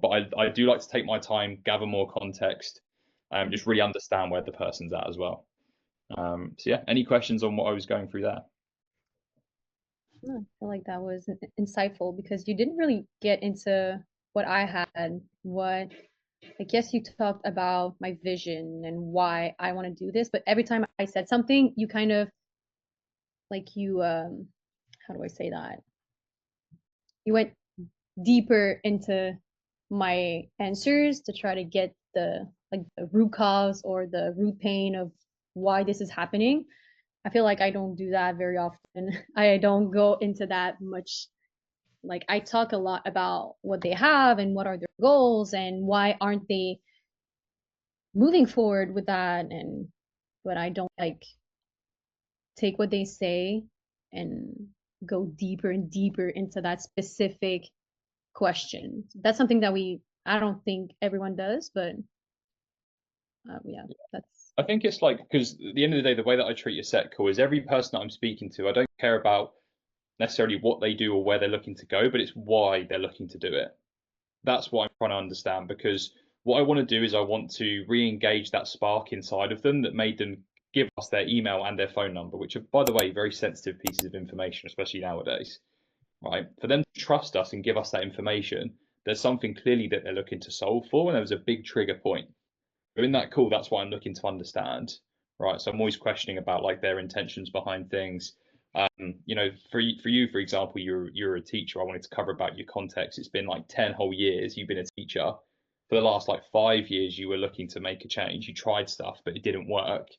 but I do like to take my time, gather more context, just really understand where the person's at as well. So yeah, any questions on what I was going through there? No, I feel like that was insightful because you didn't really get into what I had. What I guess you talked about my vision and why I want to do this, but every time I said something, you kind of like you how do I say that? You went deeper into my answers to try to get the root cause or the root pain of why this is happening. I feel like I don't do that very often. I don't go into that much. Like I talk a lot about what they have and what are their goals and why aren't they moving forward with that, and but I don't like take what they say and go deeper and deeper into that specific question. That's something that I don't think everyone does, but yeah, that's I think it's like, because at the end of the day, the way that I treat a set call is every person that I'm speaking to, I don't care about necessarily what they do or where they're looking to go, but it's why they're looking to do it. That's what I'm trying to understand, because what I want to do is I want to re-engage that spark inside of them that made them give us their email and their phone number, which are, by the way, very sensitive pieces of information, especially nowadays, right? For them to trust us and give us that information, there's something clearly that they're looking to solve for, and there was a big trigger point. But in that call, that's what I'm looking to understand, right? So I'm always questioning about like their intentions behind things. For you, for example, you're a teacher. I wanted to cover about your context. It's been like 10 whole years you've been a teacher. For the last like 5 years, you were looking to make a change. You tried stuff, but it didn't work.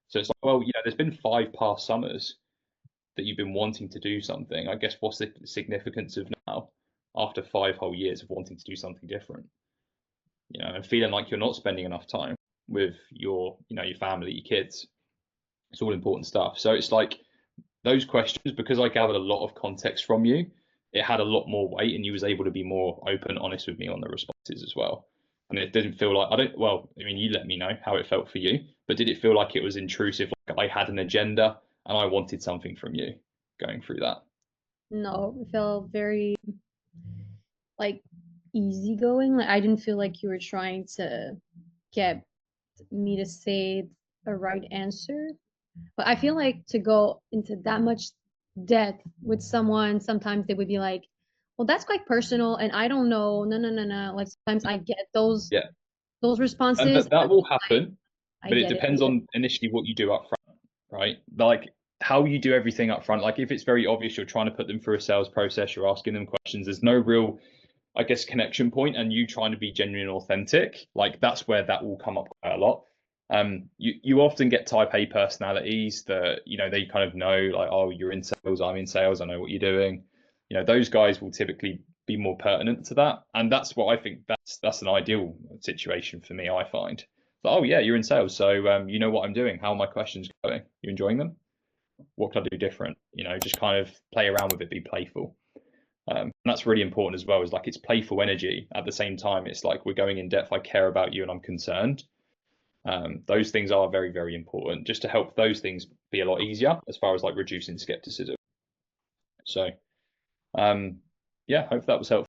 So it's like, well, there's been 5 past summers that you've been wanting to do something. I guess what's the significance of now after 5 whole years of wanting to do something different? And feeling like you're not spending enough time with your family, your kids. It's all important stuff. So it's like those questions, because I gathered a lot of context from you, it had a lot more weight, and you was able to be more open, honest with me on the responses as well. And it didn't feel like I mean, you let me know how it felt for you, but did it feel like it was intrusive, like I had an agenda and I wanted something from you going through that? no, it felt very like easygoing. Like I didn't feel like you were trying to get me to say a right answer. But I feel like to go into that much depth with someone, sometimes they would be like, well, that's quite personal, and I don't know. No, no, no, no. Like sometimes I get Yeah. those And responses. that will happen, I but it get it. depends on initially what you do up front, right? Like how you do everything up front. Like if it's very obvious you're trying to put them through a sales process, you're asking them questions, there's no real, I guess, connection point, and you trying to be genuine and authentic, like that's where that will come up quite a lot. You often get type A personalities that they kind of know, like, oh, you're in sales, I'm in sales, I know what you're doing. Those guys will typically be more pertinent to that, and that's what I think that's an ideal situation for me. I find, oh yeah, you're in sales, so you know what I'm doing. How are my questions going? You enjoying them? What can I do different? Just kind of play around with it, be playful. And that's really important as well. Is like it's playful energy at the same time. It's like we're going in depth. I care about you and I'm concerned. Those things are very, very important, just to help those things be a lot easier as far as like reducing skepticism. So, yeah, hope that was helpful.